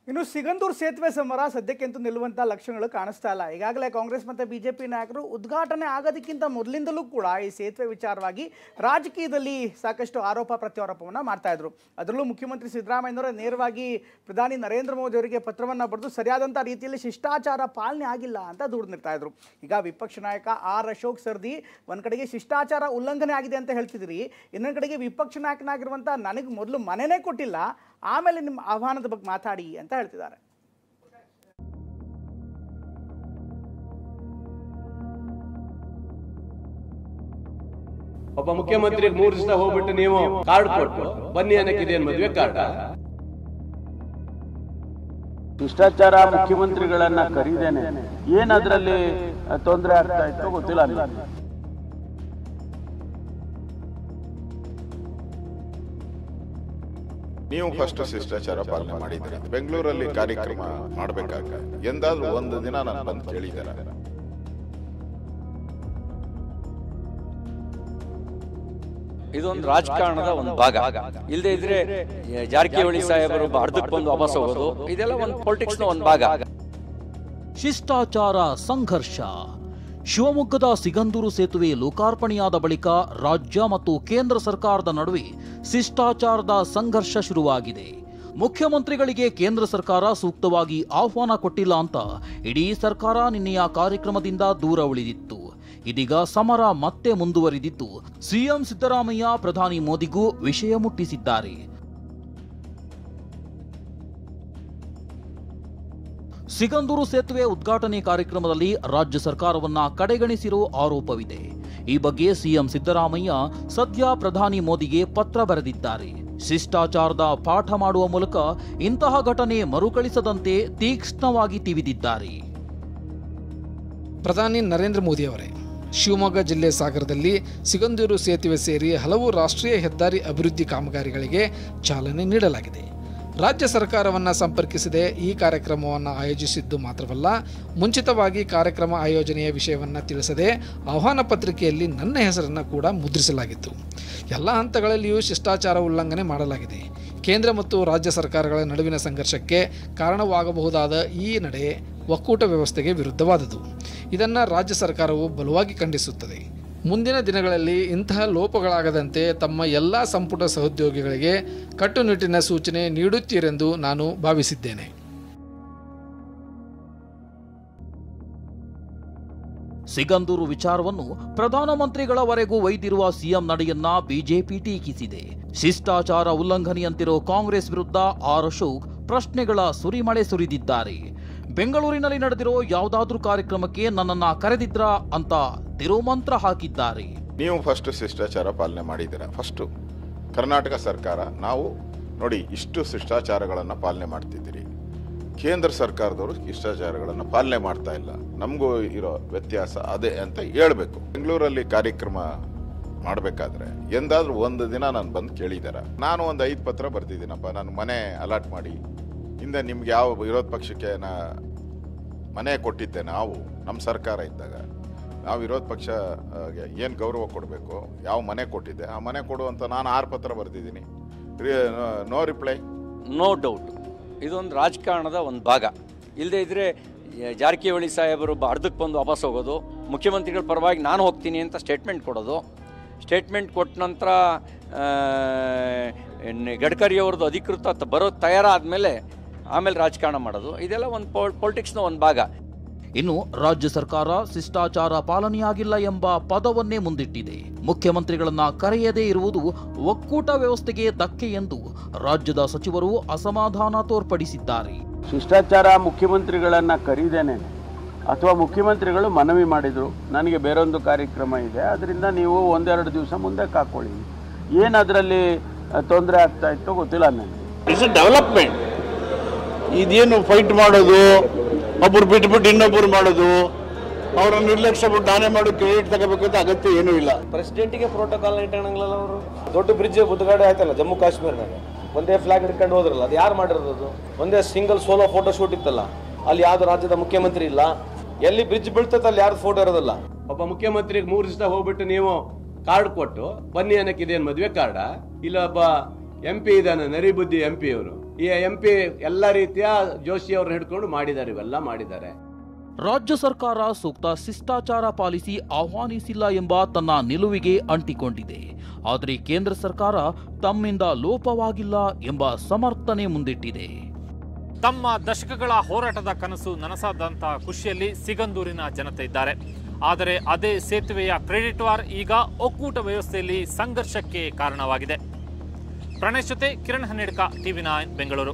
ಇನ್ನು ಸಿಗಂದೂರು ಸೇತುವೆ ಸಮರ ಸದ್ಯಕ್ಕಂತೂ ನಿಲ್ಲುವಂಥ ಲಕ್ಷಣಗಳು ಕಾಣಿಸ್ತಾ ಇಲ್ಲ. ಈಗಾಗಲೇ ಕಾಂಗ್ರೆಸ್ ಮತ್ತು ಬಿಜೆಪಿ ನಾಯಕರು ಉದ್ಘಾಟನೆ ಆಗೋದಕ್ಕಿಂತ ಮೊದಲಿಂದಲೂ ಕೂಡ ಈ ಸೇತುವೆ ವಿಚಾರವಾಗಿ ರಾಜಕೀಯದಲ್ಲಿ ಸಾಕಷ್ಟು ಆರೋಪ ಪ್ರತ್ಯಾರೋಪವನ್ನು ಮಾಡ್ತಾ ಇದ್ರು. ಅದರಲ್ಲೂ ಮುಖ್ಯಮಂತ್ರಿ ಸಿದ್ದರಾಮಯ್ಯನವರ ನೇರವಾಗಿ ಪ್ರಧಾನಿ ನರೇಂದ್ರ ಮೋದಿ ಅವರಿಗೆ ಪತ್ರವನ್ನು ಬರೆದು ಸರಿಯಾದಂಥ ರೀತಿಯಲ್ಲಿ ಶಿಷ್ಟಾಚಾರ ಪಾಲನೆ ಆಗಿಲ್ಲ ಅಂತ ದೂರು ನೀಡ್ತಾ ಇದ್ರು. ಈಗ ವಿಪಕ್ಷ ನಾಯಕ ಆರ್ ಅಶೋಕ್ ಸರ್ದಿ ಒಂದು ಕಡೆಗೆ ಶಿಷ್ಟಾಚಾರ ಉಲ್ಲಂಘನೆ ಆಗಿದೆ ಅಂತ ಹೇಳ್ತಿದ್ರಿ, ಇನ್ನೊಂದು ಕಡೆಗೆ ವಿಪಕ್ಷ ನಾಯಕನಾಗಿರುವಂಥ ನನಗೆ ಮೊದಲು ಮನೆನೇ ಕೊಟ್ಟಿಲ್ಲ, ಆಮೇಲೆ ನಿಮ್ಮ ಆಹ್ವಾನದ ಬಗ್ಗೆ ಮಾತಾಡಿ ಅಂತ ಹೇಳ್ತಿದ್ದಾರೆ. ಒಬ್ಬ ಮುಖ್ಯಮಂತ್ರಿ 3 ದಿವಸ ಹೋಗ್ಬಿಟ್ಟು ನೀವು ಕಾರ್ಡ್ ಕೊಟ್ಟು ಬನ್ನಿ ಅನ್ನಕ್ಕಿದೆ ಮದುವೆ ಕಾರ್ಡ್. ಶಿಷ್ಟಾಚಾರ ಮುಖ್ಯಮಂತ್ರಿಗಳನ್ನ ಕರೀದೇನೆ ಏನದ್ರಲ್ಲಿ ತೊಂದರೆ ಆಗ್ತಾ ಇತ್ತು ಗೊತ್ತಿಲ್ಲ. ನೀವು ಫಸ್ಟ್ ಶಿಷ್ಟಾಚಾರ ಪಾಲನೆ ಮಾಡಿದ್ದೀರಿ. ಬೆಂಗಳೂರಲ್ಲಿ ಕಾರ್ಯಕ್ರಮ ಮಾಡಬೇಕಾಗ ಎಂದಾದ್ರೂ ಒಂದು ದಿನ ನಾನು ಬಂದು ಕೇಳಿದ್ದಾರೆ? ಇದೊಂದು ರಾಜಕಾರಣದ ಒಂದು ಭಾಗ. ಇಲ್ಲದೆ ಇದ್ರೆ ಜಾರಕಿಹೊಳಿ ಸಾಹೇಬರು ಅರ್ಧಕ್ಕೆ ಬಂದು ವಾಪಸ್ ಹೋಗೋದು, ಇದೆಲ್ಲ ಒಂದು ಪೊಲಿಟಿಕ್ಸ್ ನ ಒಂದು ಭಾಗ. ಶಿಷ್ಟಾಚಾರ ಸಂಘರ್ಷ. ಶಿವಮೊಗ್ಗದ ಸಿಗಂದೂರು ಸೇತುವೆ ಲೋಕಾರ್ಪಣೆಯಾದ ಬಳಿಕ ರಾಜ್ಯ ಮತ್ತು ಕೇಂದ್ರ ಸರ್ಕಾರದ ನಡುವೆ ಶಿಷ್ಟಾಚಾರದ ಸಂಘರ್ಷ ಶುರುವಾಗಿದೆ. ಮುಖ್ಯಮಂತ್ರಿಗಳಿಗೆ ಕೇಂದ್ರ ಸರ್ಕಾರ ಸೂಕ್ತವಾಗಿ ಆಹ್ವಾನ ಕೊಟ್ಟಿಲ್ಲ ಅಂತ ಇಡೀ ಸರ್ಕಾರ ನಿನ್ನೆಯ ಕಾರ್ಯಕ್ರಮದಿಂದ ದೂರ ಉಳಿದಿತ್ತು. ಇದೀಗ ಸಮರ ಮತ್ತೆ ಮುಂದುವರಿದಿದ್ದು, ಸಿಎಂ ಸಿದ್ದರಾಮಯ್ಯ ಪ್ರಧಾನಿ ಮೋದಿಗೂ ವಿಷಯ ಮುಟ್ಟಿಸಿದ್ದಾರೆ. ಸಿಗಂದೂರು ಸೇತುವೆ ಉದ್ಘಾಟನೆ ಕಾರ್ಯಕ್ರಮದಲ್ಲಿ ರಾಜ್ಯ ಸರ್ಕಾರವನ್ನ ಕಡೆಗಣಿಸಿರೋ ಆರೋಪವಿದೆ. ಈ ಬಗ್ಗೆ ಸಿಎಂ ಸಿದ್ದರಾಮಯ್ಯ ಸದ್ಯ ಪ್ರಧಾನಿ ಮೋದಿಗೆ ಪತ್ರ ಬರೆದಿದ್ದಾರೆ. ಶಿಷ್ಟಾಚಾರದ ಪಾಠ ಮಾಡುವ ಮೂಲಕ ಇಂತಹ ಘಟನೆ ಮರುಕಳಿಸದಂತೆ ತೀಕ್ಷ್ಣವಾಗಿ ತಿವಿದಿದ್ದಾರೆ. ಪ್ರಧಾನಿ ನರೇಂದ್ರ ಮೋದಿ ಅವರೇ, ಶಿವಮೊಗ್ಗ ಜಿಲ್ಲೆ ಸಾಗರದಲ್ಲಿ ಸಿಗಂದೂರು ಸೇತುವೆ ಸೇರಿ ಹಲವು ರಾಷ್ಟ್ರೀಯ ಹೆದ್ದಾರಿ ಅಭಿವೃದ್ಧಿ ಕಾಮಗಾರಿಗಳಿಗೆ ಚಾಲನೆ ನೀಡಲಾಗಿದೆ. ರಾಜ್ಯ ಸರ್ಕಾರವನ್ನು ಸಂಪರ್ಕಿಸದೆ ಈ ಕಾರ್ಯಕ್ರಮವನ್ನು ಆಯೋಜಿಸಿದ್ದು ಮಾತ್ರವಲ್ಲ, ಮುಂಚಿತವಾಗಿ ಕಾರ್ಯಕ್ರಮ ಆಯೋಜನೆಯ ವಿಷಯವನ್ನು ತಿಳಿಸದೆ ಆಹ್ವಾನ ಪತ್ರಿಕೆಯಲ್ಲಿ ನನ್ನ ಹೆಸರನ್ನು ಕೂಡ ಮುದ್ರಿಸಲಾಗಿತ್ತು. ಎಲ್ಲ ಹಂತಗಳಲ್ಲಿಯೂ ಶಿಷ್ಟಾಚಾರ ಉಲ್ಲಂಘನೆ ಮಾಡಲಾಗಿದೆ. ಕೇಂದ್ರ ಮತ್ತು ರಾಜ್ಯ ಸರ್ಕಾರಗಳ ನಡುವಿನ ಸಂಘರ್ಷಕ್ಕೆ ಕಾರಣವಾಗಬಹುದಾದ ಈ ನಡೆ ಒಕ್ಕೂಟ ವ್ಯವಸ್ಥೆಗೆ ವಿರುದ್ಧವಾದುದು. ಇದನ್ನು ರಾಜ್ಯ ಸರ್ಕಾರವು ಬಲವಾಗಿ ಖಂಡಿಸುತ್ತದೆ. ಮುಂದಿನ ದಿನಗಳಲ್ಲಿ ಇಂತಹ ಲೋಪಗಳಾಗದಂತೆ ತಮ್ಮ ಎಲ್ಲ ಸಂಪುಟ ಸಹೋದ್ಯೋಗಿಗಳಿಗೆ ಕಟ್ಟುನಿಟ್ಟಿನ ಸೂಚನೆ ನೀಡುತ್ತೀರೆಂದು ನಾನು ಭಾವಿಸಿದ್ದೇನೆ. ಸಿಗಂದೂರು ವಿಚಾರವನ್ನು ಪ್ರಧಾನಮಂತ್ರಿಗಳವರೆಗೂ ಒಯ್ದಿರುವ ಸಿಎಂ ನಡೆಯನ್ನ ಬಿಜೆಪಿ ಟೀಕಿಸಿದೆ. ಶಿಷ್ಟಾಚಾರ ಉಲ್ಲಂಘನೆಯಂತಿರೋ ಕಾಂಗ್ರೆಸ್ ವಿರುದ್ಧ ಆರ್ ಅಶೋಕ್ ಪ್ರಶ್ನೆಗಳ ಸುರಿಮಳೆ ಸುರಿದಿದ್ದಾರೆ. ಬೆಂಗಳೂರಿನಲ್ಲಿ ನಡೆದಿರೋ ಯಾವುದಾದ್ರೂ ಕಾರ್ಯಕ್ರಮಕ್ಕೆ ನನ್ನನ್ನ ಕರೆದಿದ್ರಾ ಅಂತ ತಿರುಮಂತ್ರ ಹಾಕಿದ್ದಾರೆ. ನೀವು ಫಸ್ಟ್ ಶಿಷ್ಟಾಚಾರ ಪಾಲನೆ ಮಾಡಿದ್ದೀರಾ? ಫಸ್ಟ್ ಕರ್ನಾಟಕ ಸರ್ಕಾರ ನಾವು ನೋಡಿ ಇಷ್ಟು ಶಿಷ್ಟಾಚಾರಗಳನ್ನು ಪಾಲನೆ ಮಾಡ್ತಿದ್ದೀರಿ, ಕೇಂದ್ರ ಸರ್ಕಾರದವರು ಶಿಷ್ಟಾಚಾರಗಳನ್ನು ಪಾಲನೆ ಮಾಡ್ತಾ ಇಲ್ಲ, ನಮಗೂ ಇರೋ ವ್ಯತ್ಯಾಸ ಅದೇ ಅಂತ ಹೇಳ್ಬೇಕು. ಬೆಂಗಳೂರಲ್ಲಿ ಕಾರ್ಯಕ್ರಮ ಮಾಡಬೇಕಾದ್ರೆ ಎಂದಾದ್ರೂ ಒಂದು ದಿನ ನಾನು ಬಂದು ಕೇಳಿದಾರ? ನಾನು ಒಂದು 5 ಪತ್ರ ಬರ್ತಿದ್ದೀನಪ್ಪ, ನಾನು ಮನೆ ಅಲಾಟ್ ಮಾಡಿ ಹಿಂದೆ ನಿಮ್ಗೆ ಯಾವ ವಿರೋಧ ಪಕ್ಷಕ್ಕೆ ಮನೆ ಕೊಟ್ಟಿದ್ದೆ. ನಾವು ನಮ್ಮ ಸರ್ಕಾರ ಇದ್ದಾಗ ನಾವು ವಿರೋಧ ಪಕ್ಷ ಏನು ಗೌರವ ಕೊಡಬೇಕು, ಯಾವ ಮನೆ ಕೊಟ್ಟಿದ್ದೆ ಆ ಮನೆ ಕೊಡುವಂತ ನಾನು 6 ಪತ್ರ ಬರ್ತಿದ್ದೀನಿ. No reply. ನೋ ಡೌಟ್ ಇದೊಂದು ರಾಜಕಾರಣದ ಒಂದು ಭಾಗ. ಇಲ್ಲದೆ ಇದ್ರೆ ಜಾರಕಿಹೊಳಿ ಸಾಹೇಬರು ಅರ್ಧಕ್ಕೆ ಬಂದು ವಾಪಸ್ ಹೋಗೋದು, ಮುಖ್ಯಮಂತ್ರಿಗಳ ಪರವಾಗಿ ನಾನು ಹೋಗ್ತೀನಿ ಅಂತ ಸ್ಟೇಟ್ಮೆಂಟ್ ಕೊಡೋದು, ಸ್ಟೇಟ್ಮೆಂಟ್ ಕೊಟ್ಟ ನಂತರ ಗಡ್ಕರಿ ಅವ್ರದ್ದು ಅಧಿಕೃತ ಬರೋದು ತಯಾರಾದಮೇಲೆ ಆಮೇಲೆ ರಾಜಕಾರಣ ಮಾಡೋದು, ಇದೆಲ್ಲ ಒಂದು ಪೊಲಿಟಿಕ್ಸ್ನ ಒಂದು ಭಾಗ. ಇನ್ನು ರಾಜ್ಯ ಸರ್ಕಾರ ಶಿಷ್ಟಾಚಾರ ಪಾಲನೆಯಾಗಿಲ್ಲ ಎಂಬ ಪದವನ್ನೇ ಮುಂದಿಟ್ಟಿದೆ. ಮುಖ್ಯಮಂತ್ರಿಗಳನ್ನ ಕರೆಯದೇ ಇರುವುದು ಒಕ್ಕೂಟ ವ್ಯವಸ್ಥೆಗೆ ಧಕ್ಕೆ ಎಂದು ರಾಜ್ಯದ ಸಚಿವರು ಅಸಮಾಧಾನ ತೋರ್ಪಡಿಸಿದ್ದಾರೆ. ಶಿಷ್ಟಾಚಾರ ಮುಖ್ಯಮಂತ್ರಿಗಳನ್ನ ಕರೀದೇನೆ ಅಥವಾ ಮುಖ್ಯಮಂತ್ರಿಗಳು ಮನವಿ ಮಾಡಿದ್ರು, ನನಗೆ ಬೇರೊಂದು ಕಾರ್ಯಕ್ರಮ ಇದೆ, ಅದರಿಂದ ನೀವು 1-2 ದಿವಸ ಮುಂದೆ ಹಾಕೊಳ್ಳಿ, ಏನದರಲ್ಲಿ ತೊಂದರೆ ಆಗ್ತಾ ಇತ್ತು ಗೊತ್ತಿಲ್ಲ ನನಗೆ. It's development. ಇದೇನು ಫೈಟ್ ಮಾಡೋದು, ಒಬ್ಬರು ಬಿಟ್ಬಿಟ್ಟು ಇನ್ನೊಬ್ಬರು ಮಾಡೋದು, ಅವರ ನಿರ್ಲಕ್ಷ್ಯ ಬಿಟ್ಟು ನಾನೇ ಮಾಡಿ ಕ್ರೆಡಿಟ್ ತಗೋಬೇಕು ಅಂತ ಅಗತ್ಯ ಏನೂ ಇಲ್ಲ. ಪ್ರೆಸಿಡೆಂಟಿಗೆ ಪ್ರೋಟೋಕಾಲ್ ಇಟ್ಟಂಗಿಲ್ಲ. ಅವರು ದೊಡ್ಡ ಬ್ರಿಡ್ಜ್ ಉದ್ಘಾಟನೆ ಆಯ್ತಲ್ಲ ಜಮ್ಮು ಕಾಶ್ಮೀರನಾಗ, ಒಂದೇ ಫ್ಲಾಗ್ ಹಿಡ್ಕೊಂಡು ಹೋದ್ರಲ್ಲ, ಅದು ಯಾರು ಮಾಡಿರೋದು? ಒಂದೇ ಸಿಂಗಲ್ ಸೋಲೋ ಫೋಟೋ ಶೂಟ್ ಇತ್ತಲ್ಲ, ಅಲ್ಲಿ ಯಾವ್ದು ರಾಜ್ಯದ ಮುಖ್ಯಮಂತ್ರಿ ಇಲ್ಲ. ಎಲ್ಲಿ ಬ್ರಿಡ್ಜ್ ಬೀಳ್ತೈತೆ ಅಲ್ಲಿ ಯಾರು ಫೋಟೋ ಇರೋದಿಲ್ಲ. ಒಬ್ಬ ಮುಖ್ಯಮಂತ್ರಿ 3 ದಿವಸ ಹೋಗ್ಬಿಟ್ಟು ನೀವು ಕಾರ್ಡ್ ಕೊಟ್ಟು ಬನ್ನಿ ಅನ್ನಕ್ಕಿದೆ ಮದುವೆ ಕಾರ್ಡ. ಇಲ್ಲ ಒಬ್ಬ MP ಇದ್ದಾನೆ, ನರಿಬುದ್ಧಿ MP ಅವರು, ಈ MP ಎಲ್ಲ ರೀತಿಯ ಜೋಶಿ ಅವ್ರನ್ನ ಹಿಡ್ಕೊಂಡು ಮಾಡಿದ್ದಾರೆ, ಇವೆಲ್ಲ ಮಾಡಿದ್ದಾರೆ. ರಾಜ್ಯ ಸರ್ಕಾರ ಸೂಕ್ತ ಶಿಷ್ಟಾಚಾರ ಪಾಲಿಸಿ ಆಹ್ವಾನಿಸಿಲ್ಲ ಎಂಬ ತನ್ನ ನಿಲುವಿಗೆ ಅಂಟಿಕೊಂಡಿದೆ. ಆದರೆ ಕೇಂದ್ರ ಸರ್ಕಾರ ತಮ್ಮಿಂದ ಲೋಪವಾಗಿಲ್ಲ ಎಂಬ ಸಮರ್ಥನೆ ಮುಂದಿಟ್ಟಿದೆ. ತಮ್ಮ ದಶಕಗಳ ಹೋರಾಟದ ಕನಸು ನನಸಾದಂತ ಖುಷಿಯಲ್ಲಿ ಸಿಗಂದೂರಿನ ಜನತೆ ಇದ್ದಾರೆ. ಆದರೆ ಅದೇ ಸೇತುವೆಯ ಕ್ರೆಡಿಟ್ ವಾರ್ ಈಗ ಒಕ್ಕೂಟ ವ್ಯವಸ್ಥೆಯಲ್ಲಿ ಸಂಘರ್ಷಕ್ಕೆ ಕಾರಣವಾಗಿದೆ. ಪ್ರಣೇಶ್ ಜೊತೆ ಕಿರಣ್ ಹನ್ನೆಡ್ಕ, TV9 ಬೆಂಗಳೂರು.